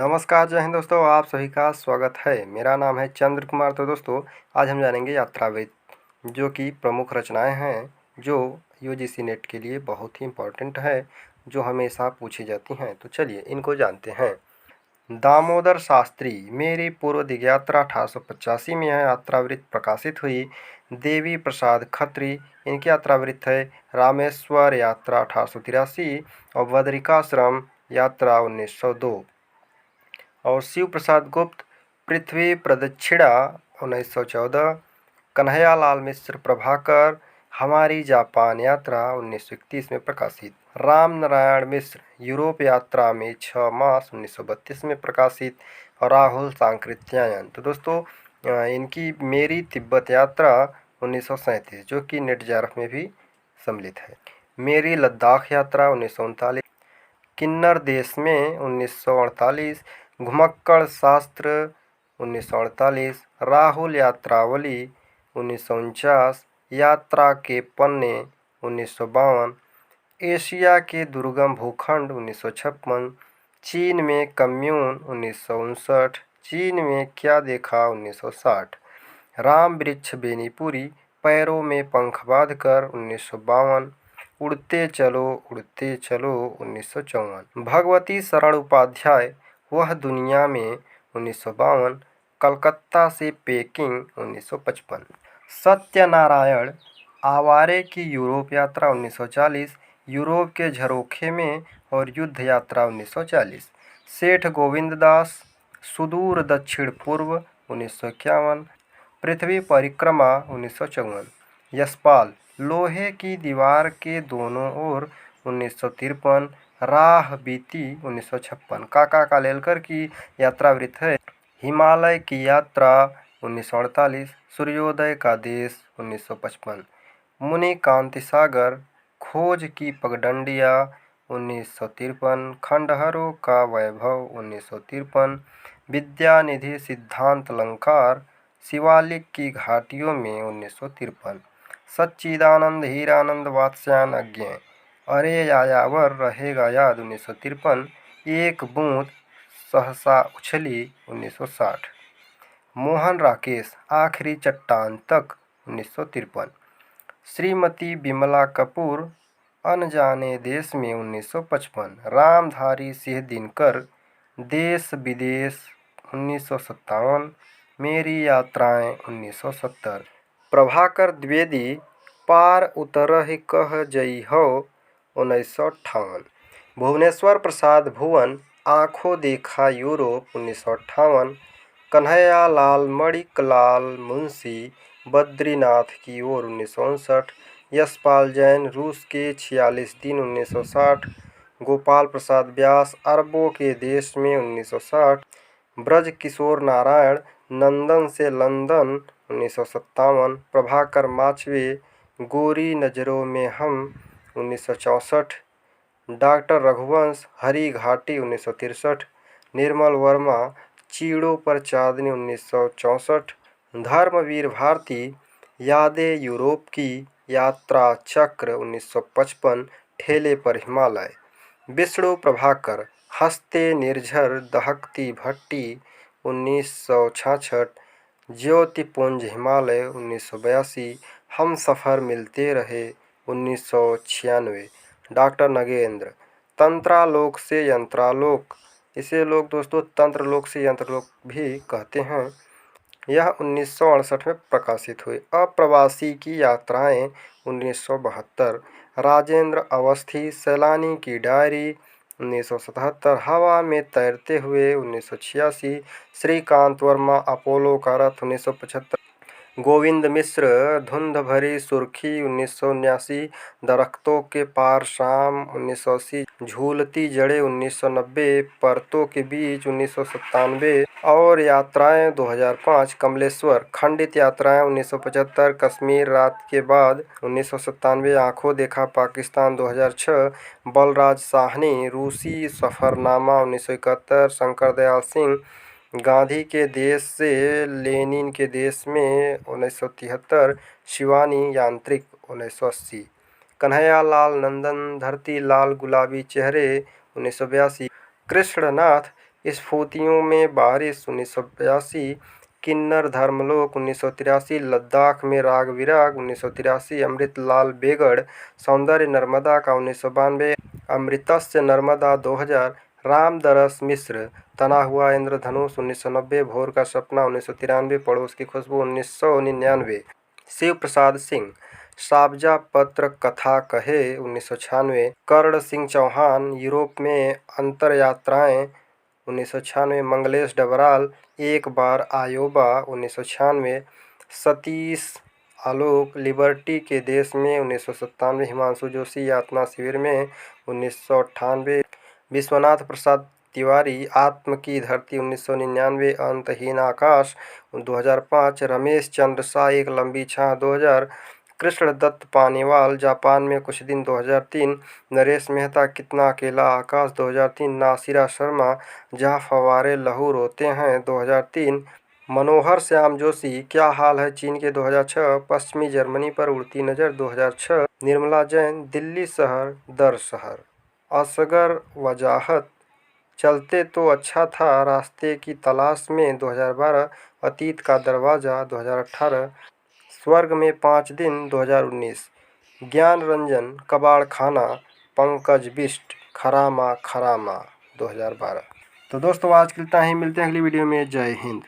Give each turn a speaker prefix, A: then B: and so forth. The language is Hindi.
A: नमस्कार, जय हिंद दोस्तों। आप सभी का स्वागत है। मेरा नाम है चंद्र कुमार। तो दोस्तों, आज हम जानेंगे यात्रावृत्त, जो कि प्रमुख रचनाएं हैं, जो यूजीसी नेट के लिए बहुत ही इम्पोर्टेंट है, जो हमेशा पूछी जाती हैं। तो चलिए इनको जानते हैं। दामोदर शास्त्री, मेरी पूर्व दिग्यात्रा 1885 में यह यात्रावृत्त प्रकाशित हुई। देवी प्रसाद खत्री, इनकी यात्रावृत्त है रामेश्वर यात्रा 1883 और बद्रिकाश्रम यात्रा 1902। और शिव प्रसाद गुप्त, पृथ्वी प्रदक्षिणा 1914। कन्हैयालाल मिश्र प्रभाकर, हमारी जापान यात्रा 1931 में प्रकाशित। राम नारायण मिश्र, यूरोप यात्रा में 6 मार्च 1932 में प्रकाशित। और राहुल सांकृत्यायन, तो दोस्तों इनकी मेरी तिब्बत यात्रा 1937, जो कि नेट जेआरएफ में भी सम्मिलित है। मेरी लद्दाख यात्रा 1939। किन्नर देश में 1948। घुमक्कड़ शास्त्र 1948। राहुल यात्रावली 1949। यात्रा के पन्ने 1952। एशिया के दुर्गम भूखंड 1956। चीन में कम्यून 1959। चीन में क्या देखा 1960। राम वृक्ष बेनीपुरी, पैरों में पंख बांधकर 1952। उड़ते चलो 1954। भगवती शरण उपाध्याय, वह दुनिया में 1952। कलकत्ता से पेकिंग 1955। सत्यनारायण आवारे की यूरोप यात्रा 1940। यूरोप के झरोखे में और युद्ध यात्रा 1940। सेठ गोविंद दास, सुदूर दक्षिण पूर्व 1951। पृथ्वी परिक्रमा 1954। यशपाल, लोहे की दीवार के दोनों ओर 1953। राह बीती 1956। काका कालेलकर की यात्रावृत्त है हिमालय की यात्रा 1948। सूर्योदय का देश 1955। मुनि कांति सागर, खोज की पगडंडिया 1953। खंडहरों का वैभव 1953। विद्यानिधि सिद्धांत अलंकार, शिवालिक की घाटियों में 1953। सच्चिदानंद हीरानंद वात्स्यायन अज्ञेय, अरे यायावर रहेगा याद 1953। एक बूंद सहसा उछली 1960। मोहन राकेश, आखिरी चट्टान तक 1953। श्रीमती बिमला कपूर, अनजाने देश में 1955। रामधारी सिंह दिनकर, देश विदेश 1957। मेरी यात्राएं 1970। प्रभाकर द्विवेदी, पार उतरहि कह जइहो 1958। भुवनेश्वर प्रसाद भुवन, आँखों देखा यूरोप 1958। कन्हैया लाल मणिकलाल मुंशी, बद्रीनाथ की ओर 1959। यशपाल जैन, रूस के 46 दिन 1960। गोपाल प्रसाद व्यास, अरबों के देश में 1960। ब्रज किशोर नारायण, नंदन से लंदन 1957। प्रभाकर माचवे, गोरी नज़रों में हम 1964। डॉक्टर रघुवंश, हरी घाटी 1963। निर्मल वर्मा, चीड़ों पर चांदनी 1964। धर्मवीर भारती, यादें यूरोप की यात्रा चक्र 1955। ठेले पर हिमालय। विष्णु प्रभाकर, हंसते निर्झर दहकती भट्टी 1966। ज्योतिपुंज हिमालय 1982। हम सफ़र मिलते रहे 1996। डॉक्टर नगेंद्र, तंत्रालोक से यंत्रालोक, इसे लोग दोस्तों तंत्रलोक से यंत्रलोक भी कहते हैं। यह 1968 में प्रकाशित हुई। अप्रवासी की यात्राएं 1972। राजेंद्र अवस्थी, सैलानी की डायरी 1977। हवा में तैरते हुए 1986। श्रीकांत वर्मा, अपोलो का रथ 1975। गोविंद मिश्र, धुंध भरी सुर्खी 1979। दरख्तों के पार शाम 1980। झूलती जड़ें 1990। परतों के बीच 1997। और यात्राएं 2005। कमलेश्वर, खंडित यात्राएं 1975। कश्मीर रात के बाद 1997। आंखों देखा पाकिस्तान 2006। बलराज साहनी, रूसी सफ़रनामा 1971। शंकर दयाल सिंह, गांधी के देश से लेनिन के देश में 1973। शिवानी यांत्रिक 1980। कन्हैयालाल नंदन, धरती लाल गुलाबी चेहरे 1982। कृष्णनाथ, स्फूर्तियों में बारिश 1982, किन्नर धर्मलोक 1983, लद्दाख में राग विराग 1983, अमृत लाल बेगड़, सौंदर्य नर्मदा का 1992, अमृतस्य नर्मदा 2000, रामदरस मिश्र, तना हुआ इंद्रधनुष 1990, भोर का सपना 1993, पड़ोस की खुशबू 1999, शिव प्रसाद सिंह, साबजा पत्र कथा कहे 1996, कर्ण सिंह चौहान, यूरोप में अंतर यात्राएं 1996, मंगलेश डबराल, एक बार आयोबा 1996, सतीश आलोक, लिबर्टी के देश में 1997, हिमांशु जोशी, यातना शिविर में 1998, विश्वनाथ प्रसाद तिवारी, आत्म की धरती 1999, अंतहीन आकाश 2005, रमेश चंद्र शाह, एक लंबी छां 2000, कृष्णदत्त पानीवाल, जापान में कुछ दिन 2003, नरेश मेहता, कितना अकेला आकाश 2003, नासिरा शर्मा, जहाँ फव्वारे लहू रोते हैं 2003, मनोहर श्याम जोशी, क्या हाल है चीन के 2006, पश्चिमी जर्मनी पर उड़ती नज़र 2006, निर्मला जैन, दिल्ली शहर दर शहर, असगर वजाहत, चलते तो अच्छा था रास्ते की तलाश में 2012, अतीत का दरवाज़ा 2018, स्वर्ग में 5 दिन 2019, ज्ञान रंजन, कबाड़ खाना, पंकज बिष्ट, खरामा खरामा 2012। तो दोस्तों आज के लिए इतना ही, मिलते हैं अगली वीडियो में। जय हिंद।